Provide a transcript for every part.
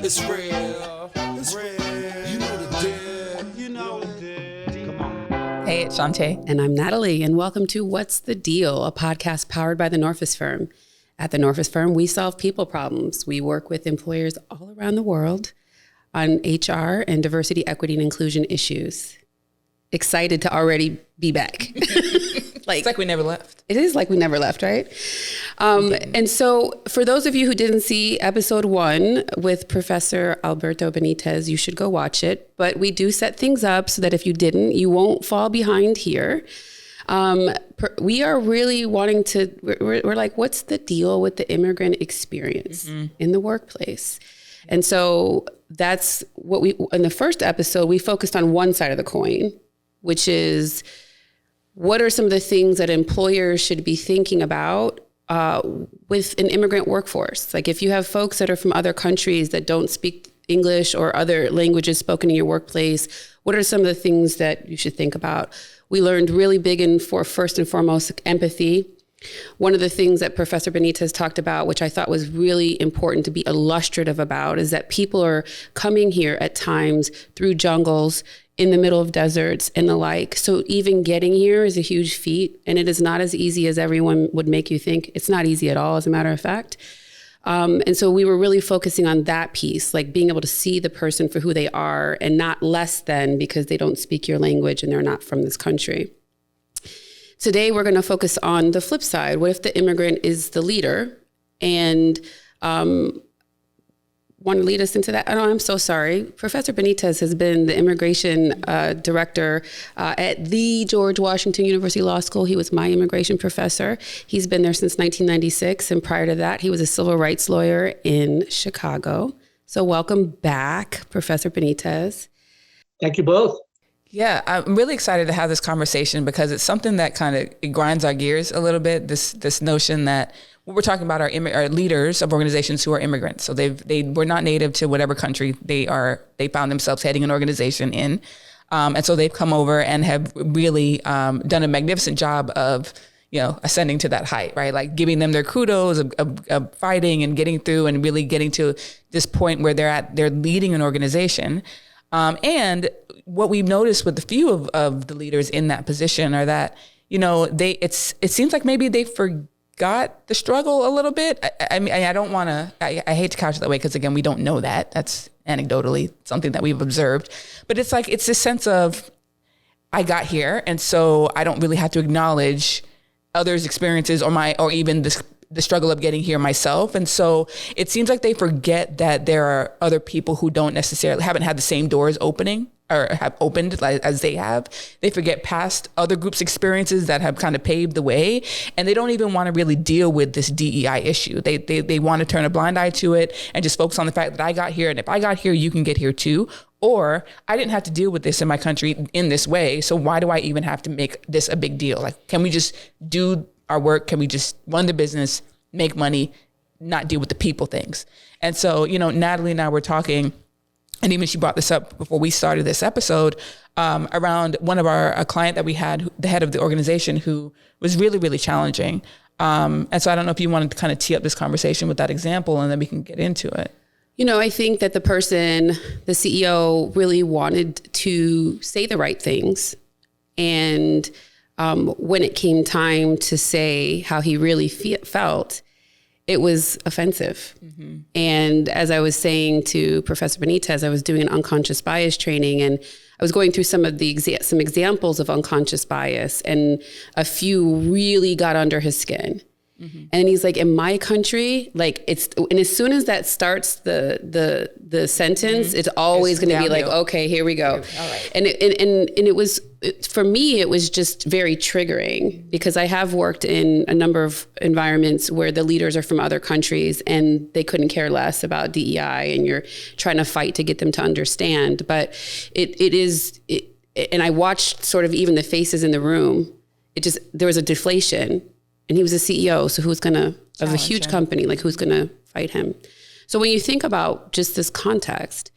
It's real. It's real. You know the deal. You know the deal. Come on. Hey, it's Shanté. And I'm Natalie, and welcome to What's the Deal, a podcast powered by The Norfus Firm. At The Norfus Firm, we solve people problems. We work with employers all around the world on HR and diversity, equity, and inclusion issues. Excited to already be back. It's like we never left. It is like we never left, right? And so for those of you who didn't see episode 1 with Professor Alberto Benítez, you should go watch it. But we do set things up so that if you didn't, you won't fall behind here. We are really wanting to, we're like, what's the deal with the immigrant experience in the workplace? And so that's what in the first episode, we focused on one side of the coin, which is what are some of the things that employers should be thinking about with an immigrant workforce? Like if you have folks that are from other countries that don't speak English or other languages spoken in your workplace, what are some of the things that you should think about? We learned really big first and foremost, empathy. One of the things that Professor Benítez talked about, which I thought was really important to be illustrative about, is that people are coming here at times through jungles, in the middle of deserts and the like. So even getting here is a huge feat, and it is not as easy as everyone would make you think. It's not easy at all, as a matter of fact. And so we were really focusing on that piece, like being able to see the person for who they are and not less than because they don't speak your language and they're not from this country. Today, we're going to focus on the flip side. What if the immigrant is the leader? And want to lead us into that? Oh, I'm so sorry. Professor Benítez has been the immigration director at the George Washington University Law School. He was my immigration professor. He's been there since 1996. And prior to that, he was a civil rights lawyer in Chicago. So welcome back, Professor Benítez. Thank you both. Yeah, I'm really excited to have this conversation because it's something that kind of grinds our gears a little bit. This notion that what we're talking about are leaders of organizations who are immigrants. So they were not native to whatever country they found themselves heading an organization in. And so they've come over and have really done a magnificent job of, ascending to that height, right? Like giving them their kudos of fighting and getting through and really getting to this point where they're leading an organization. And what we've noticed with a few of the leaders in that position are that, it seems like maybe they forgot the struggle a little bit. I mean, I don't want to, I hate to couch it that way because again, we don't know that. That's anecdotally something that we've observed. But it's like, it's this sense of, I got here and so I don't really have to acknowledge others' experiences or even the struggle of getting here myself. And so it seems like they forget that there are other people who haven't had the same doors opening or have opened as they have. They forget past other groups' experiences that have kind of paved the way. And they don't even want to really deal with this DEI issue. They want to turn a blind eye to it and just focus on the fact that I got here. And if I got here, you can get here too. Or I didn't have to deal with this in my country in this way. So why do I even have to make this a big deal? Like, can we just do our work? Can we just run the business, make money, not deal with the people things? And so, Natalie and I were talking, and even she brought this up before we started this episode, around one of a client that we had, the head of the organization, who was really, really challenging. And so I don't know if you wanted to kind of tee up this conversation with that example, and then we can get into it. I think that the CEO really wanted to say the right things. And when it came time to say how he really felt, it was offensive. Mm-hmm. And as I was saying to Professor Benítez, I was doing an unconscious bias training, and I was going through some examples of unconscious bias, and a few really got under his skin. Mm-hmm. And he's like, in my country, and as soon as that starts the sentence, it's always going to be like, okay, here we go. All right. And it was, for me, it was just very triggering because I have worked in a number of environments where the leaders are from other countries and they couldn't care less about DEI, and you're trying to fight to get them to understand. But and I watched sort of even the faces in the room. There was a deflation. And he was a CEO, so who's of a huge company, like who's gonna fight him? So when you think about just this context,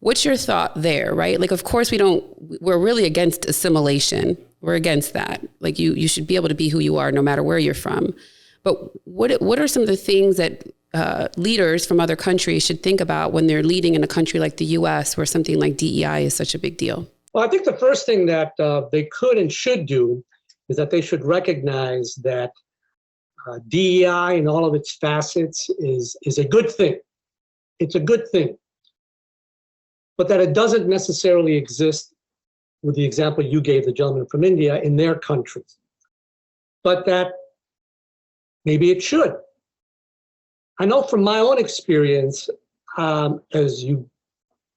what's your thought there, right? Like, of course we're really against assimilation. We're against that. Like you should be able to be who you are no matter where you're from. But what are some of the things that leaders from other countries should think about when they're leading in a country like the U.S., where something like DEI is such a big deal? Well, I think the first thing that they could and should do is that they should recognize that DEI in all of its facets is a good thing. It's a good thing. But that it doesn't necessarily exist, with the example you gave the gentleman from India, in their countries. But that maybe it should. I know from my own experience, as you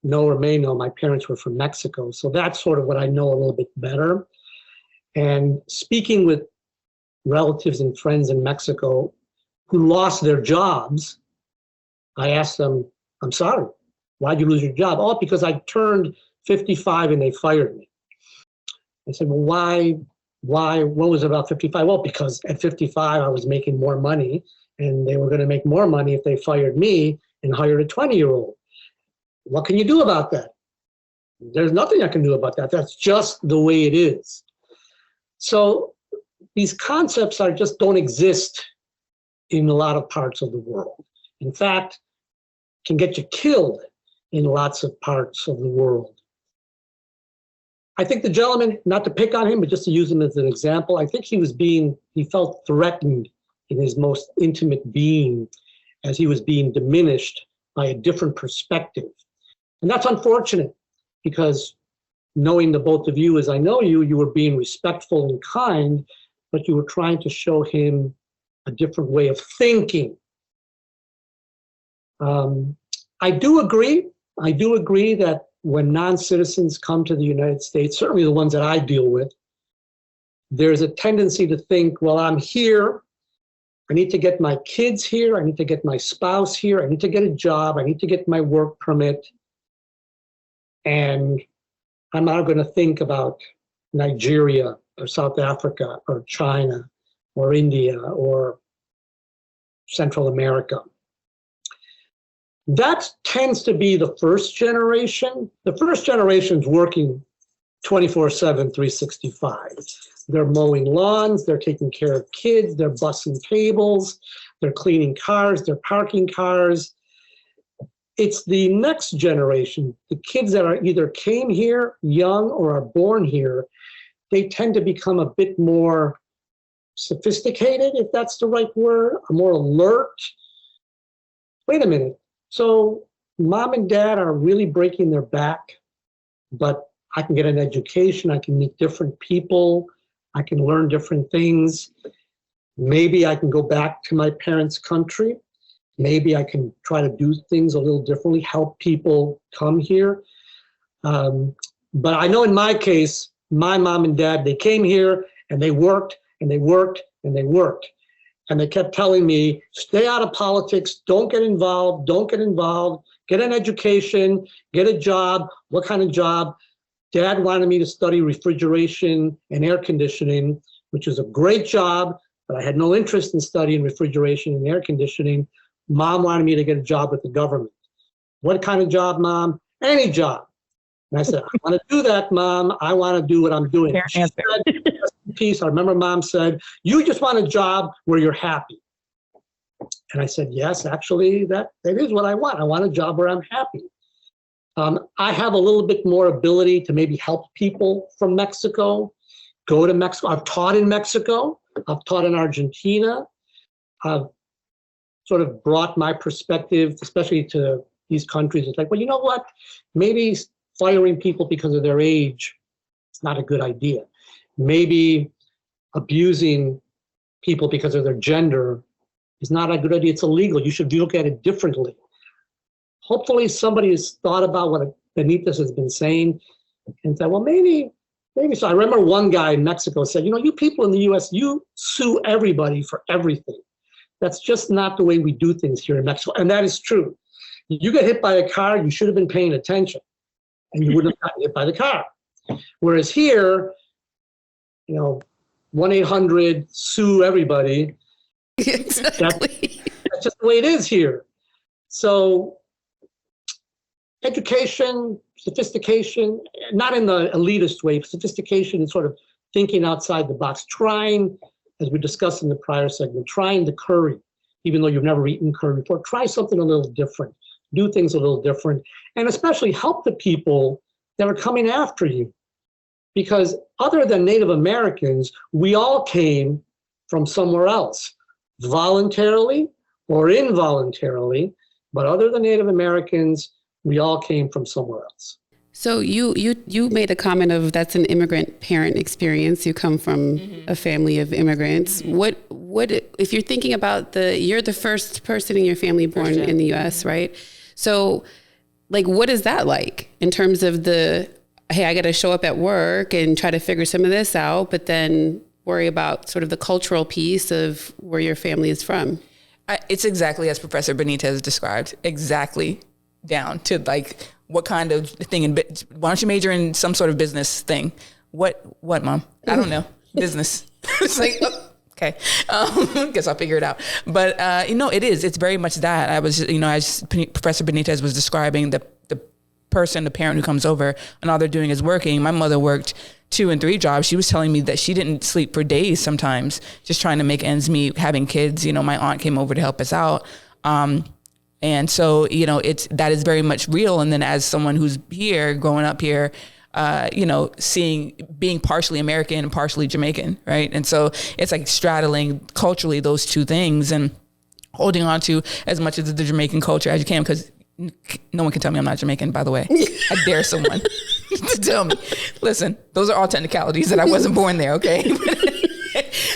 know or may know, my parents were from Mexico. So that's sort of what I know a little bit better. And speaking with relatives and friends in Mexico who lost their jobs, I asked them, I'm sorry, why'd you lose your job? Oh, because I turned 55 and they fired me. I said, well, why, what was it about 55? Well, because at 55, I was making more money and they were going to make more money if they fired me and hired a 20-year-old. What can you do about that? There's nothing I can do about that. That's just the way it is. So these concepts don't exist in a lot of parts of the world. In fact, can get you killed in lots of parts of the world. I think the gentleman, not to pick on him, but just to use him as an example, I think he felt threatened in his most intimate being as he was being diminished by a different perspective. And that's unfortunate, because knowing the both of you as I know you, you were being respectful and kind, but you were trying to show him a different way of thinking. I do agree that when non-citizens come to the United States, certainly the ones that I deal with, there's a tendency to think, well, I'm here, I need to get my kids here, I need to get my spouse here, I need to get a job, I need to get my work permit, and I'm not going to think about Nigeria or South Africa or China or India or Central America. That tends to be the first generation. The first generation's working 24/7, 365. They're mowing lawns, they're taking care of kids, they're bussing tables, they're cleaning cars, they're parking cars. It's the next generation, the kids that are either came here young or are born here, they tend to become a bit more sophisticated, if that's the right word, more alert. Wait a minute. So mom and dad are really breaking their back, but I can get an education, I can meet different people, I can learn different things. Maybe I can go back to my parents' country. Maybe I can try to do things a little differently, help people come here. But I know in my case, my mom and dad, they came here and they worked and they worked and they worked. And they kept telling me, stay out of politics, don't get involved, get an education, get a job. What kind of job? Dad wanted me to study refrigeration and air conditioning, which is a great job, but I had no interest in studying refrigeration and air conditioning. Mom wanted me to get a job with the government. What kind of job, Mom? Any job. And I said, I want to do that, Mom. I want to do what I'm doing. She said, I remember Mom said, you just want a job where you're happy. And I said, yes, actually, that is what I want. I want a job where I'm happy. I have a little bit more ability to maybe help people from Mexico, go to Mexico. I've taught in Mexico. I've taught in Argentina. I've sort of brought my perspective, especially to these countries. It's like, well, you know what? Maybe firing people because of their age is not a good idea. Maybe abusing people because of their gender is not a good idea. It's illegal. You should look at it differently. Hopefully somebody has thought about what Benítez has been saying and said, well, maybe so. I remember one guy in Mexico said, you know, you people in the US, you sue everybody for everything. That's just not the way we do things here in Mexico. And that is true. You get hit by a car, you should have been paying attention and you wouldn't have gotten hit by the car. Whereas here, you know, 1-800 sue everybody. Exactly. That's just the way it is here. So education, sophistication, not in the elitist way, sophistication and sort of thinking outside the box, trying, as we discussed in the prior segment, trying the curry, even though you've never eaten curry before. Try something a little different. Do things a little different. And especially help the people that are coming after you. Because other than Native Americans, we all came from somewhere else, voluntarily or involuntarily. But other than Native Americans, we all came from somewhere else. So you made a comment of that's an immigrant parent experience. You come from a family of immigrants. What if you're thinking about you're the first person in your family born in the U.S., right? So, like, what is that like in terms of hey, I got to show up at work and try to figure some of this out, but then worry about sort of the cultural piece of where your family is from? It's exactly as Professor Benítez described, exactly down to like what kind of thing. Why don't you major in some sort of business thing? What, Mom? I don't know. Business. It's like, okay. Guess I'll figure it out. But, it is. It's very much that. I was, as Professor Benítez was describing the parent who comes over and all they're doing is working. My mother worked 2 and 3 jobs. She was telling me that she didn't sleep for days sometimes, just trying to make ends meet, having kids. My aunt came over to help us out. And so, that is very much real. And then as someone who's here, growing up here, being partially American and partially Jamaican, right? And so it's like straddling culturally those two things and holding on to as much of the Jamaican culture as you can, because no one can tell me I'm not Jamaican, by the way. I dare someone to tell me. Listen, those are all technicalities that I wasn't born there, okay?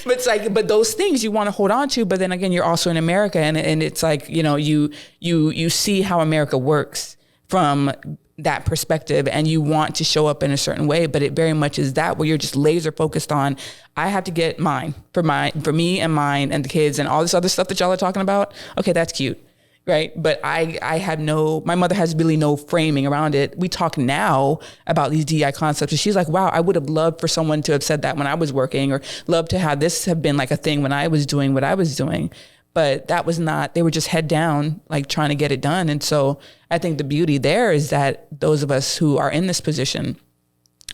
But it's like, but those things you want to hold on to, but then again, you're also in America, and it's like, you see how America works from that perspective, and you want to show up in a certain way, but it very much is that where you're just laser focused on, I have to get mine for me and mine and the kids and all this other stuff that y'all are talking about. Okay, that's cute. Right. But my mother has really no framing around it. We talk now about these DEI concepts, and she's like, wow, I would have loved for someone to have said that when I was working, or loved to have this have been like a thing when I was doing what I was doing. But that was not, they were just head down, like trying to get it done. And so I think the beauty there is that those of us who are in this position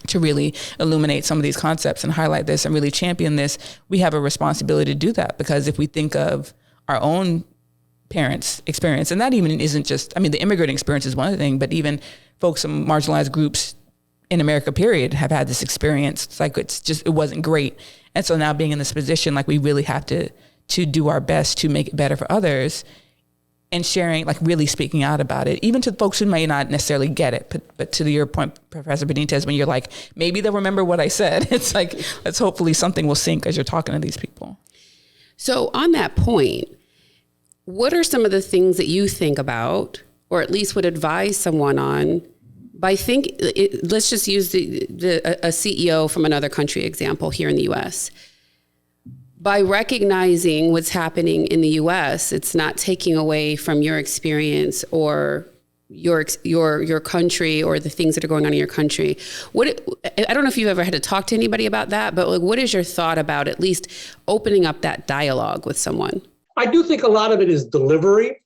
to really illuminate some of these concepts and highlight this and really champion this, we have a responsibility to do that. Because if we think of our own parents' experience, and that even isn't just, the immigrant experience is one thing, but even folks from marginalized groups in America, period, have had this experience. It's like, it wasn't great. And so now being in this position, like, we really have to do our best to make it better for others, and sharing, like really speaking out about it, even to folks who may not necessarily get it. But to your point, Professor Benítez, when you're like, maybe they'll remember what I said. It's like, let's hopefully something will sink as you're talking to these people. So on that point, what are some of the things that you think about, or at least would advise someone on, let's just use a CEO from another country example here in the U.S. By recognizing what's happening in the U.S., it's not taking away from your experience or your country or the things that are going on in your country. I don't know if you've ever had to talk to anybody about that, but like, what is your thought about at least opening up that dialogue with someone? I do think a lot of it is delivery,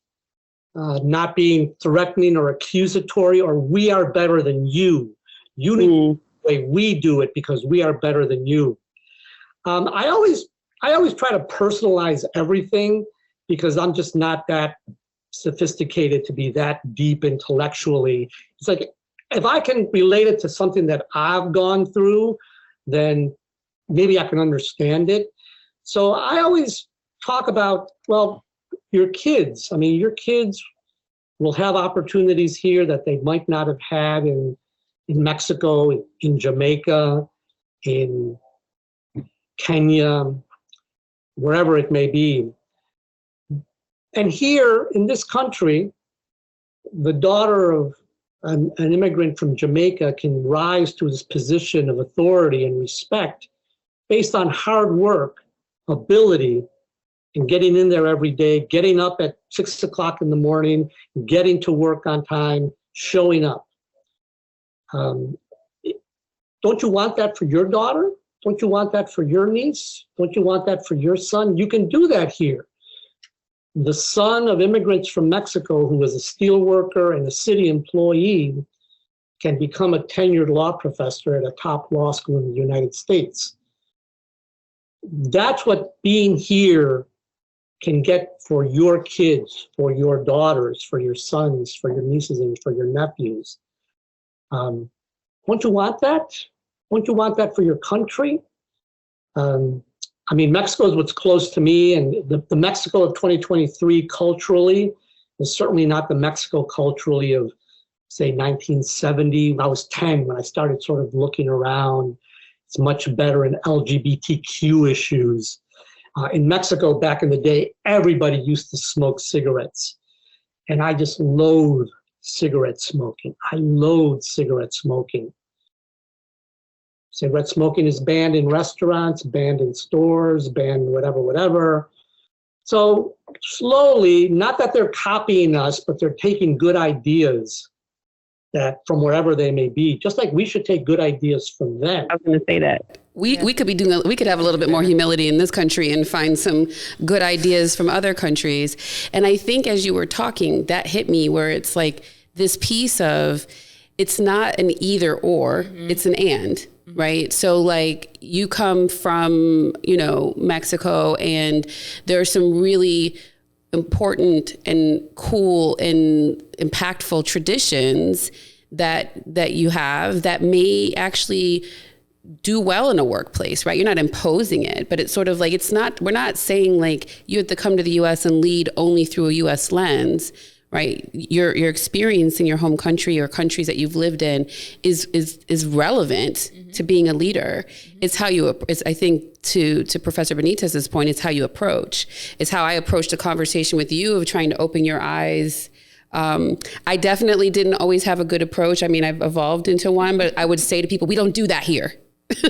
not being threatening or accusatory, or we are better than you. You need the way we do it because we are better than you. I always try to personalize everything because I'm just not that sophisticated to be that deep intellectually. It's like, if I can relate it to something that I've gone through, then maybe I can understand it. So I always talk about, well, your kids. Your kids will have opportunities here that they might not have had in Mexico, in Jamaica, in Kenya, wherever it may be. And here in this country, the daughter of an immigrant from Jamaica can rise to this position of authority and respect based on hard work, ability, and getting in there every day, getting up at 6 o'clock in the morning, getting to work on time, showing up. Don't you want that for your daughter? Don't you want that for your niece? Don't you want that for your son? You can do that here. The son of immigrants from Mexico, who was a steel worker and a city employee, can become a tenured law professor at a top law school in the United States. That's what being here can get for your kids, for your daughters, for your sons, for your nieces, and for your nephews. Won't you want that? Won't you want that for your country? I mean, Mexico is what's close to me, and the Mexico of 2023 culturally is certainly not the Mexico culturally of, say, 1970. I was 10 when I started sort of looking around. It's much better in LGBTQ issues. In Mexico back in the day, everybody used to smoke cigarettes. And I just loathe cigarette smoking. I loathe cigarette smoking. Cigarette smoking is banned in restaurants, banned in stores, banned whatever. So slowly, not that they're copying us, but they're taking good ideas that from wherever they may be, just like we should take good ideas from them. I was going to say that. We could be doing, we could have a little bit more humility in this country and find some good ideas from other countries. And I think as you were talking, that hit me where it's like this piece of, it's not an either or, it's an and. Right. So like you come from, Mexico, and there are some really important and cool and impactful traditions that you have that may actually do well in a workplace, right? You're not imposing it, but it's sort of like, we're not saying like you have to come to the US and lead only through a US lens. Right, your experience in your home country or countries that you've lived in is relevant to being a leader. It's how you. I think to Professor Benitez's point, it's how you approach. It's how I approached a conversation with you of trying to open your eyes. I definitely didn't always have a good approach. I mean, I've evolved into one, but I would say to people, we don't do that here.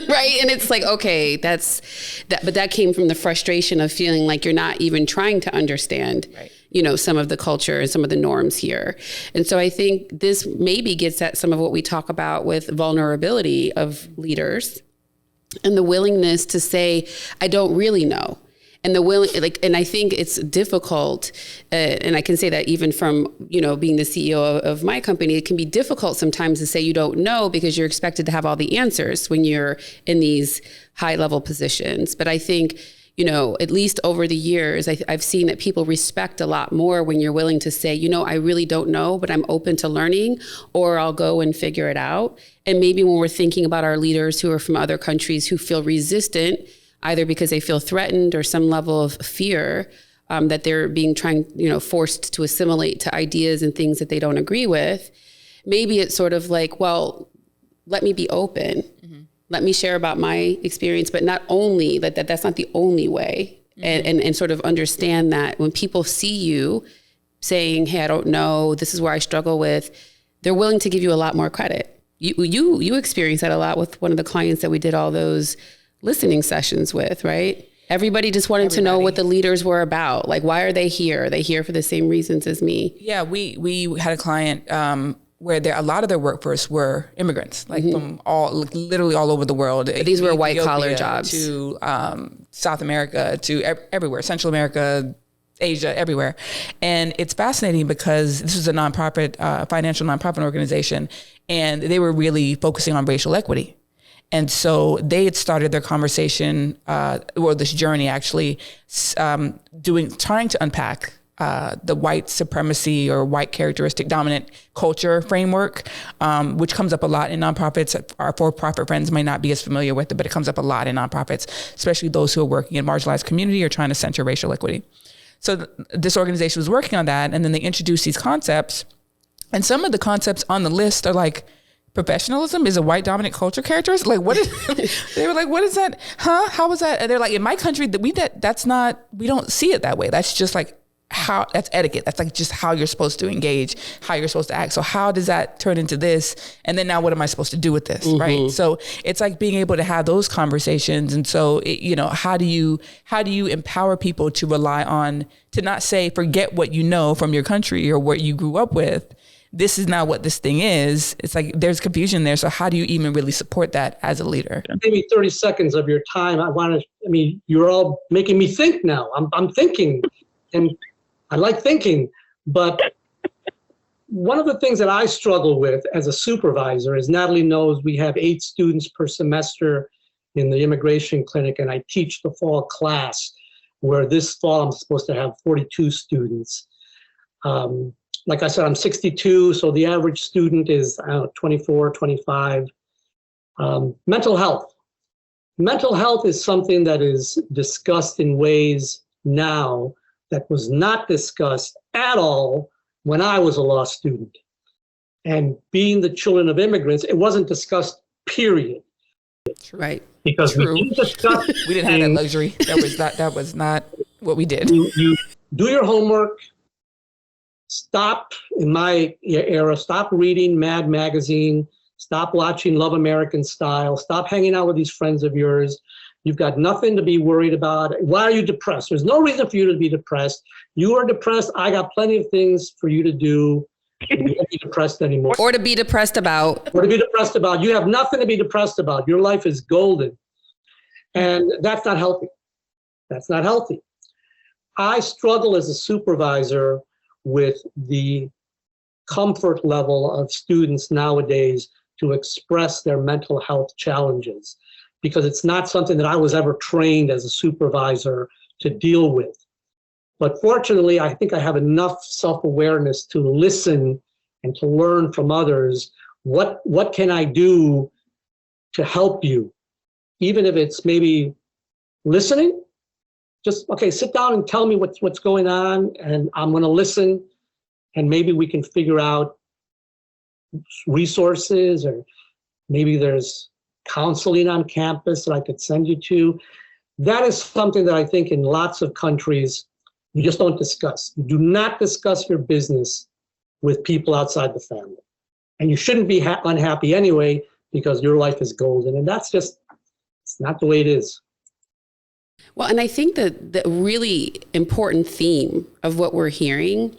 Right. And it's like, okay, that's that. But that came from the frustration of feeling like you're not even trying to understand, right, some of the culture and some of the norms here. And so I think this maybe gets at some of what we talk about with vulnerability of leaders and the willingness to say, I don't really know. And and I think it's difficult, and I can say that even from, being the CEO of my company, it can be difficult sometimes to say you don't know because you're expected to have all the answers when you're in these high level positions. But I think, at least over the years, I've seen that people respect a lot more when you're willing to say, I really don't know, but I'm open to learning, or I'll go and figure it out. And maybe when we're thinking about our leaders who are from other countries who feel resistant, either because they feel threatened or some level of fear that they're being forced to assimilate to ideas and things that they don't agree with. Maybe it's sort of like, well, let me be open. Mm-hmm. Let me share about my experience, but not only that's not the only way. Mm-hmm. And sort of understand that when people see you saying, hey, I don't know, this is where I struggle with, they're willing to give you a lot more credit. You experience that a lot with one of the clients that we did all those listening sessions with, right? Everybody just wanted to know what the leaders were about. Like, why are they here? Are they here for the same reasons as me? Yeah, we had a client where a lot of their workforce were immigrants, like from literally all over the world. But these were white collar jobs. To South America, to everywhere, Central America, Asia, everywhere. And it's fascinating because this was a nonprofit, financial nonprofit organization, and they were really focusing on racial equity. And so they had started their conversation, or this journey actually, trying to unpack the white supremacy or white characteristic dominant culture framework, which comes up a lot in nonprofits. Our for-profit friends might not be as familiar with it, but it comes up a lot in nonprofits, especially those who are working in marginalized community or trying to center racial equity. So this organization was working on that, and then they introduced these concepts. And some of the concepts on the list are like, professionalism is a white dominant culture characteristic. Like, what is, they were like, what is that? Huh? How was that? And they're like, in my country, that's not, we don't see it that way. That's just like that's etiquette. That's like just how you're supposed to engage, how you're supposed to act. So how does that turn into this? And then now what am I supposed to do with this? Mm-hmm. Right. So it's like being able to have those conversations. And so, how do you empower people to rely on, to not say, forget what you know from your country or what you grew up with. This is not what this thing is. It's like there's confusion there. So how do you even really support that as a leader? Maybe 30 seconds of your time. You're all making me think now. I'm thinking, and I like thinking, but one of the things that I struggle with as a supervisor, as Natalie knows, we have 8 students per semester in the immigration clinic, and I teach the fall class. where this fall I'm supposed to have 42 students. Like I said, I'm 62, so the average student is 24, 25. Mental health. Mental health is something that is discussed in ways now that was not discussed at all when I was a law student. And being the children of immigrants, it wasn't discussed, period. Right. Because True. we didn't discuss We didn't have that luxury. That was not what we did. you do your homework. Stop, in my era, stop reading Mad Magazine. Stop watching Love American Style. Stop hanging out with these friends of yours. You've got nothing to be worried about. Why are you depressed? There's no reason for you to be depressed. You are depressed. I got plenty of things for you to do. You don't be depressed anymore. Or to be depressed about. Or to be depressed about. You have nothing to be depressed about. Your life is golden. And that's not healthy. That's not healthy. I struggle as a supervisor with the comfort level of students nowadays to express their mental health challenges, because it's not something that I was ever trained as a supervisor to deal with. But fortunately, I think I have enough self-awareness to listen and to learn from others. What can I do to help you? Even if it's maybe listening, just, okay, sit down and tell me what's going on, and I'm going to listen, and maybe we can figure out resources, or maybe there's counseling on campus that I could send you to. That is something that I think in lots of countries, you just don't discuss. You do not discuss your business with people outside the family. And you shouldn't be unhappy anyway, because your life is golden. And that's just, it's not the way it is. Well, and I think that the really important theme of what we're hearing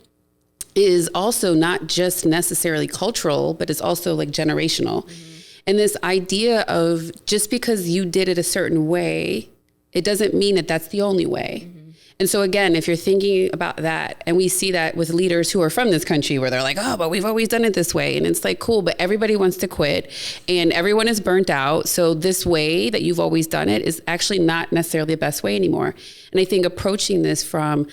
is also not just necessarily cultural, but it's also like generational. Mm-hmm. And this idea of just because you did it a certain way, it doesn't mean that that's the only way. Mm-hmm. And so again, if you're thinking about that, and we see that with leaders who are from this country where they're like, oh, but we've always done it this way. And it's like, cool, but everybody wants to quit and everyone is burnt out. So this way that you've always done it is actually not necessarily the best way anymore. And I think approaching this from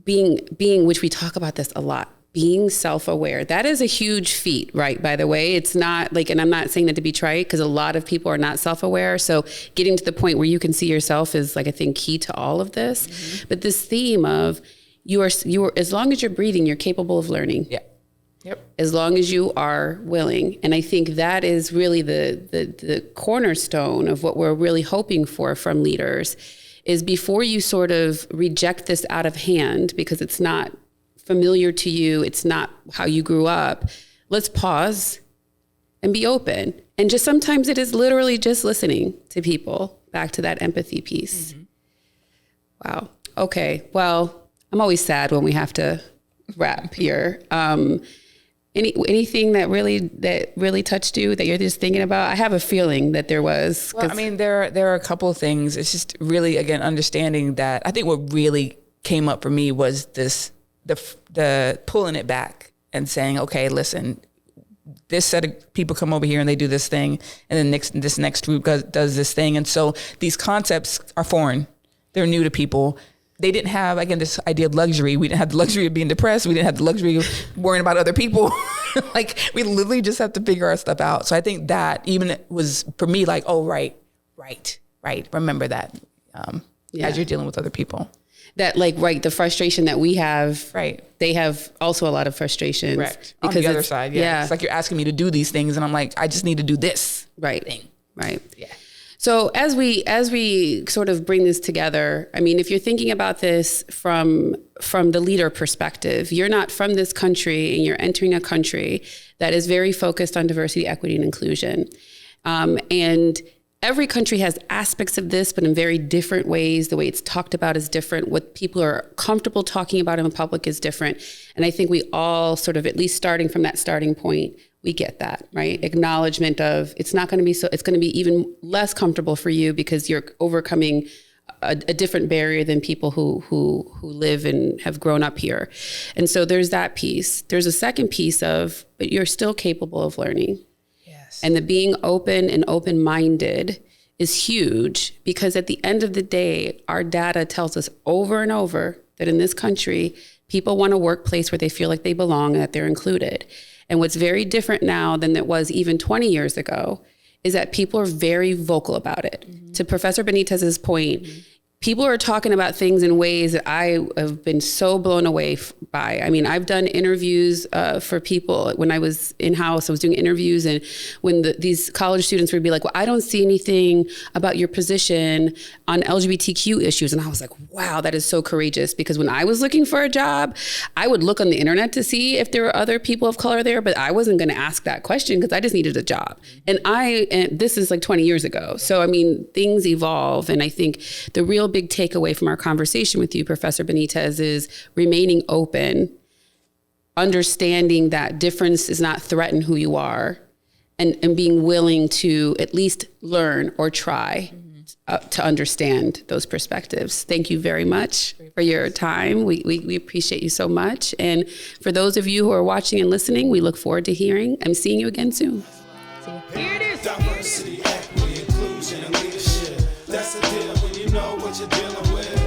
being, which we talk about this a lot, being self-aware. That is a huge feat, right? By the way, it's not like, and I'm not saying that to be trite, because a lot of people are not self-aware. So getting to the point where you can see yourself is like, I think, key to all of this. Mm-hmm. But this theme of you are, as long as you're breathing, you're capable of learning. Yeah. Yep. As long as you are willing. And I think that is really the cornerstone of what we're really hoping for from leaders, is before you sort of reject this out of hand because it's not familiar to you, it's not how you grew up, let's pause and be open. And just sometimes it is literally just listening to people, back to that empathy piece. Mm-hmm. Wow. Okay. Well, I'm always sad when we have to wrap here. Anything that really touched you that you're just thinking about? I have a feeling that there was. Well, I mean, there are a couple of things. It's just really, again, understanding that I think what really came up for me was the pulling it back and saying, okay, listen, this set of people come over here and they do this thing, and then this next group does this thing. And so these concepts are foreign. They're new to people. They didn't have, again, this idea of luxury. We didn't have the luxury of being depressed. We didn't have the luxury of worrying about other people. Like, we literally just have to figure our stuff out. So I think that even was, for me, like, oh, right. Remember that as you're dealing with other people. That, like, right, the frustration that we have, right, they have also a lot of frustrations. Correct. Because on the other side, yeah. It's like you're asking me to do these things, and I'm like, I just need to do this thing. Right. Yeah. So as we sort of bring this together, I mean, if you're thinking about this from the leader perspective, you're not from this country and you're entering a country that is very focused on diversity, equity, and inclusion. And every country has aspects of this, but in very different ways. The way it's talked about is different. What people are comfortable talking about in public is different. And I think we all sort of, at least starting from that starting point, we get that, right? Acknowledgement of it's not going to be so, it's going to be even less comfortable for you because you're overcoming a different barrier than people who live and have grown up here. And so there's that piece. There's a second piece of, but you're still capable of learning. And the being open and open-minded is huge, because at the end of the day, our data tells us over and over that in this country, people want a workplace where they feel like they belong and that they're included. And what's very different now than it was even 20 years ago is that people are very vocal about it. Mm-hmm. To Professor Benitez's point, mm-hmm. people are talking about things in ways that I have been so blown away by. I mean, I've done interviews for people when I was in-house. I was doing interviews, and when these college students would be like, well, I don't see anything about your position on LGBTQ issues. And I was like, wow, that is so courageous. Because when I was looking for a job, I would look on the internet to see if there were other people of color there, but I wasn't going to ask that question because I just needed a job. And this is like 20 years ago. So, I mean, things evolve. And I think the real big takeaway from our conversation with you, Professor Benítez, is remaining open, understanding that difference does not threaten who you are, and being willing to at least learn or try to understand those perspectives. Thank you very much for your time. We appreciate you so much. And for those of you who are watching and listening, we look forward to hearing and seeing you again soon. Here it is. Diversity, equity, inclusion, and leadership. That's the deal when you know what you're dealing with.